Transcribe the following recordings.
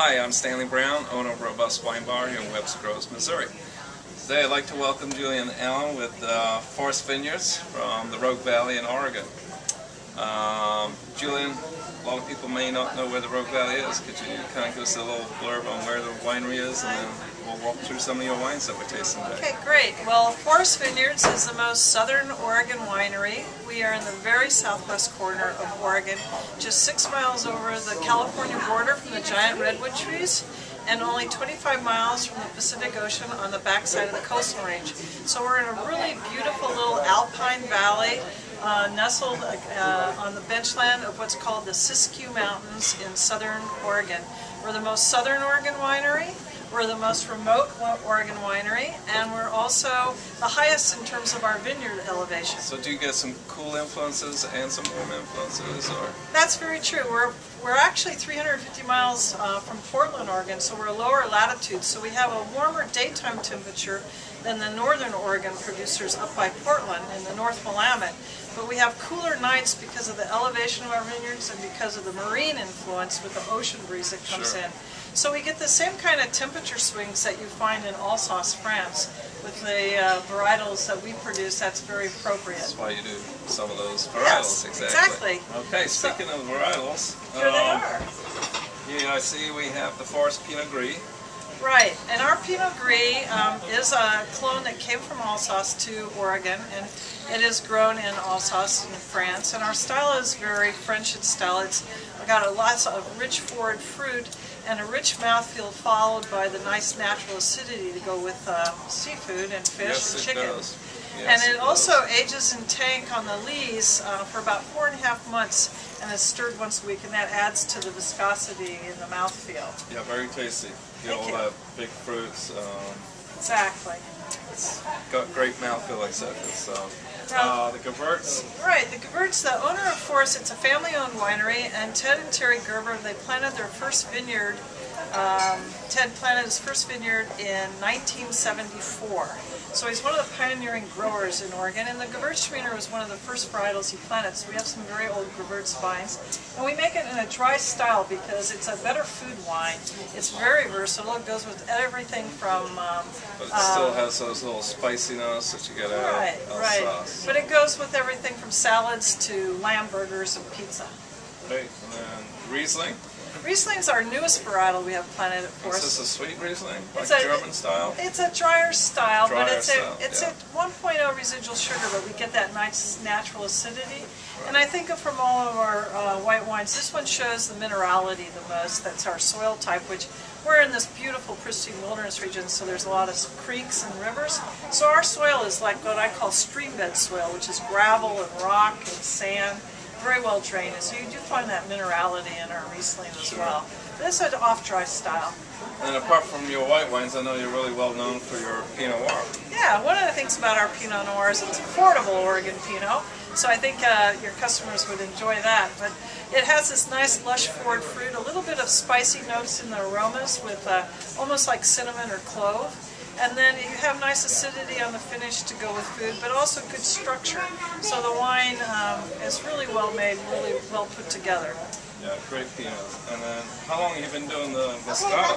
Hi, I'm Stanley Brown, owner of Robust Wine Bar here in Webster Groves, Missouri. Today I'd like to welcome Julianne with Foris Vineyards from the Rogue Valley in Oregon. Julianne, a lot of people may not know where the Rogue Valley is. Could you kind of give us a little blurb on where the winery is, and then we'll walk through some of your wines that we're tasting today. Okay, great. Well, Foris Vineyards is the most southern Oregon winery. We are in the very southwest corner of Oregon, just 6 miles over the California border from the giant redwood trees, and only 25 miles from the Pacific Ocean on the backside of the coastal range. So we're in a really beautiful little alpine valley nestled on the benchland of what's called the Siskiyou Mountains in southern Oregon. We're the most southern Oregon winery, we're the most remote Oregon winery, and we're also the highest in terms of our vineyard elevation. So do you get some cool influences and some warm influences? Or? That's very true. We're actually 350 miles from Portland, Oregon, so we're a lower latitude, so we have a warmer daytime temperature than the northern Oregon producers up by Portland in the North Willamette. But we have cooler nights because of the elevation of our vineyards and because of the marine influence with the ocean breeze that comes in. So we get the same kind of temperature swings that you find in Alsace, France. With the varietals that we produce, that's very appropriate. That's why you do some of those varietals, yes, exactly. Exactly. Okay, speaking of varietals, here they are. Yeah, I see we have the Foris Pinot Gris. Right, and our Pinot Gris is a clone that came from Alsace to Oregon, and it is grown in Alsace in France. And our style is very French in style. It's got lots of rich forward fruit and a rich mouthfeel, followed by the nice natural acidity to go with seafood and fish and chicken. Does. Yes, and it also ages in tank on the lees for about 4.5 months, and is stirred once a week, and that adds to the viscosity in the mouthfeel. Yeah, very tasty. You get all that big fruits. Exactly. It's got great mouthfeel, etc. So, the Gewurz. Right, the Gewurz, the owner of Foris, it's a family-owned winery, and Ted and Terry Gerber, they planted their first vineyard. Ted planted his first vineyard in 1974. So he's one of the pioneering growers in Oregon, and the Gewürztraminer was one of the first varietals he planted. So we have some very old Gewurz vines, and we make it in a dry style because it's a better food wine. It's very versatile. It goes with everything from... but it still has those little spicy notes that you get out of sauce. But it goes with everything from salads to lamb burgers and pizza. Great. And then Riesling. Riesling's our newest varietal we have planted at Foris. Is this a sweet Riesling, like German style? It's a drier style, but it's a 1.0 residual sugar, but we get that nice natural acidity. Right. And I think from all of our white wines, this one shows the minerality the most. That's our soil type, which we're in this beautiful, pristine wilderness region, so there's a lot of creeks and rivers. So our soil is like what I call stream bed soil, which is gravel and rock and sand. Very well drained, so you do find that minerality in our Riesling as well. This is an off-dry style. And apart from your white wines, I know you're really well known for your Pinot Noir. Yeah, one of the things about our Pinot Noir is it's affordable Oregon Pinot, so I think your customers would enjoy that. But it has this nice lush forward fruit, a little bit of spicy notes in the aromas with almost like cinnamon or clove. And then you have nice acidity on the finish to go with food, but also good structure. So the wine is really well made, really well put together. Yeah, great Pinot. And then, how long have you been doing the Moscato?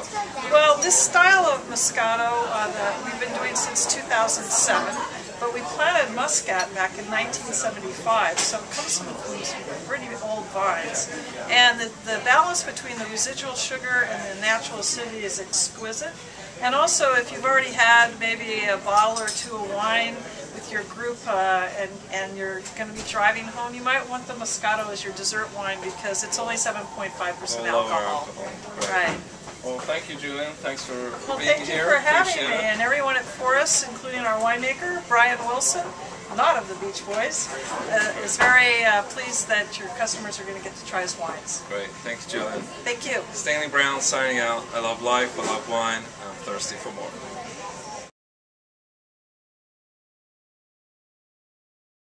Well, this style of Moscato that we've been doing since 2007, but we planted Muscat back in 1975, so it comes from some pretty old vines. And the balance between the residual sugar and the natural acidity is exquisite. And also, if you've already had maybe a bottle or two of wine with your group and you're going to be driving home, you might want the Moscato as your dessert wine because it's only 7.5% alcohol. Right. Well, thank you, Julianne. Thanks for being here. Well, thank you for having me, and everyone at Foris, including our winemaker, Brian Wilson, not of the Beach Boys, is very pleased that your customers are going to get to try his wines. Great. Thanks, Julianne. Thank you. Stanley Brown signing out. I love life, I love wine, and I'm thirsty for more.